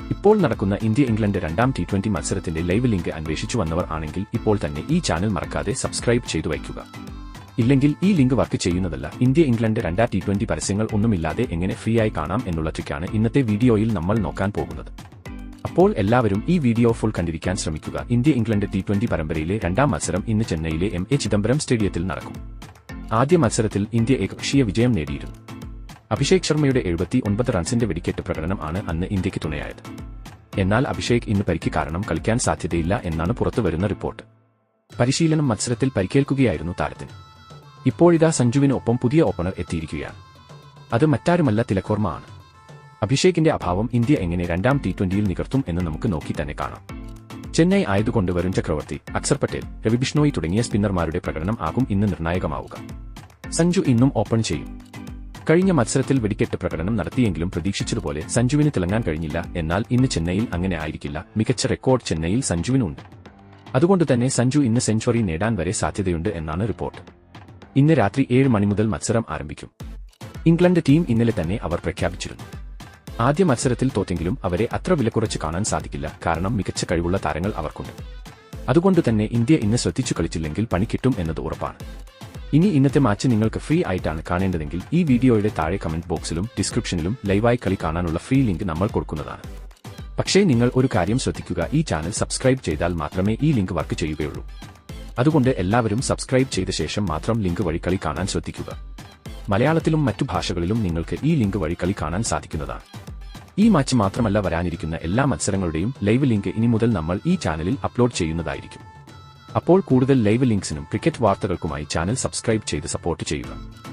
ഇപ്പോൾ നടക്കുന്ന ഇന്ത്യ-ഇംഗ്ലണ്ട് രണ്ടാം T20 മത്സരത്തിന്റെ ലൈവ് ലിങ്ക് അന്വേഷിച്ചു വന്നവർ ആണെങ്കിൽ ഇപ്പോൾ തന്നെ ഈ ചാനൽ മറക്കാതെ സബ്സ്ക്രൈബ് ചെയ്തു വയ്ക്കുക. ഇല്ലെങ്കിൽ ഈ ലിങ്ക് വർക്ക് ചെയ്യുന്നതല്ല. ഇന്ത്യ-ഇംഗ്ലണ്ട് രണ്ടാം T20 പരസ്യങ്ങൾ ഒന്നുമില്ലാതെ എങ്ങനെ ഫ്രീ ആയി കാണാം എന്നുള്ള ട്രിക്കാണ് ഇന്നത്തെ വീഡിയോയിൽ നമ്മൾ നോക്കാൻ പോകുന്നത്. അപ്പോൾ എല്ലാവരും ഈ വീഡിയോ ഫുൾ കണ്ടിരിക്കാൻ ശ്രമിക്കുക. ഇന്ത്യ-ഇംഗ്ലണ്ട് T20 പരമ്പരയിലെ രണ്ടാം മത്സരം ഇന്ന് ചെന്നൈയിലെ M.A. ചിദംബരം സ്റ്റേഡിയത്തിൽ നടക്കും. ആദ്യ മത്സരത്തിൽ ഇന്ത്യ ഏകപക്ഷീയ വിജയം നേടിയിരുന്നു. അഭിഷേക് ശർമ്മയുടെ 79 റൺസിന്റെ വെടിക്കെട്ട് പ്രകടനം ആണ് അന്ന് ഇന്ത്യക്ക് തുണയായത്. എന്നാൽ അഭിഷേക് ഇന്ന് പരിക്ക് കാരണം കളിക്കാൻ സാധ്യതയില്ല എന്നാണ് പുറത്തുവരുന്ന റിപ്പോർട്ട്. പരിശീലനം മത്സരത്തിൽ പരിക്കേൽക്കുകയായിരുന്നു താരത്തിന്. ഇപ്പോഴിതാ സഞ്ജുവിന് ഒപ്പം പുതിയ ഓപ്പണർ എത്തിയിരിക്കുകയാണ്. അത് മറ്റാരുമല്ല തിലക് വർമ്മ ആണ്. അഭിഷേകിന്റെ അഭാവം ഇന്ത്യ എങ്ങനെ രണ്ടാം T20യിൽ നികർത്തും എന്ന് നമുക്ക് നോക്കി തന്നെ കാണാം. ചെന്നൈ ആയതുകൊണ്ട് വരുൺ ചക്രവർത്തി, അക്സർ പട്ടേൽ, രവി ബിഷ്ണോയി തുടങ്ങിയ സ്പിന്നർമാരുടെ പ്രകടനം ആകും ഇന്ന് നിർണായകമാവുക. സഞ്ജു ഇന്നും ഓപ്പൺ ചെയ്യും. കഴിഞ്ഞ മത്സരത്തിൽ വെടിക്കെട്ട് പ്രകടനം നടത്തിയെങ്കിലും പ്രതീക്ഷിച്ചതുപോലെ സഞ്ജുവിന് തിളങ്ങാൻ കഴിഞ്ഞില്ല. എന്നാൽ ഇന്ന് ചെന്നൈയിൽ അങ്ങനെ ആയിരിക്കില്ല. മികച്ച റെക്കോർഡ് ചെന്നൈയിൽ സഞ്ജുവിനുണ്ട്. അതുകൊണ്ടുതന്നെ സഞ്ജു ഇന്ന് സെഞ്ചുറി നേടാൻ വരെ സാധ്യതയുണ്ട് എന്നാണ് റിപ്പോർട്ട്. ഇന്ന് രാത്രി 7 മണി മുതൽ മത്സരം ആരംഭിക്കും. ഇംഗ്ലണ്ട് ടീം ഇന്നലെ തന്നെ അവർ പ്രഖ്യാപിച്ചിരുന്നു. ആദ്യ മത്സരത്തിൽ തോറ്റെങ്കിലും അവരെ അത്ര വിലക്കുറച്ച് കാണാൻ സാധിക്കില്ല. കാരണം മികച്ച കഴിവുള്ള താരങ്ങൾ അവർക്കുണ്ട്. അതുകൊണ്ടുതന്നെ ഇന്ത്യ ഇന്ന് ശ്രദ്ധിച്ചു കളിച്ചില്ലെങ്കിൽ പണി കിട്ടും എന്നത് ഉറപ്പാണ്. ഇനി ഇന്നത്തെ മാച്ച് നിങ്ങൾക്ക് ഫ്രീ ആയിട്ടാണ് കാണേണ്ടതെങ്കിൽ ഈ വീഡിയോയുടെ താഴെ കമന്റ് ബോക്സിലും ഡിസ്ക്രിപ്ഷനിലും ലൈവായി കളി കാണാനുള്ള ഫ്രീ ലിങ്ക് നമ്മൾ കൊടുക്കുന്നതാണ്. പക്ഷേ നിങ്ങൾ ഒരു കാര്യം ശ്രദ്ധിക്കുക, ഈ ചാനൽ സബ്സ്ക്രൈബ് ചെയ്താൽ മാത്രമേ ഈ ലിങ്ക് വർക്ക് ചെയ്യുകയുള്ളൂ. അതുകൊണ്ട് എല്ലാവരും സബ്സ്ക്രൈബ് ചെയ്ത ശേഷം മാത്രം ലിങ്ക് വഴി കളി കാണാൻ ശ്രദ്ധിക്കുക. മലയാളത്തിലും മറ്റു ഭാഷകളിലും നിങ്ങൾക്ക് ഈ ലിങ്ക് വഴി കളി കാണാൻ സാധിക്കുന്നതാണ്. ഈ മാച്ച് മാത്രമല്ല, വരാനിരിക്കുന്ന എല്ലാ മത്സരങ്ങളുടെയും ലൈവ് ലിങ്ക് ഇനി മുതൽ നമ്മൾ ഈ ചാനലിൽ അപ്ലോഡ് ചെയ്യുന്നതായിരിക്കും. അപ്പോൾ കൂടുതൽ ലൈവ് ലിങ്ക്സിനും ക്രിക്കറ്റ് വാർത്തകൾക്കുമായി ചാനൽ സബ്സ്ക്രൈബ് ചെയ്ത് സപ്പോർട്ട് ചെയ്യുക.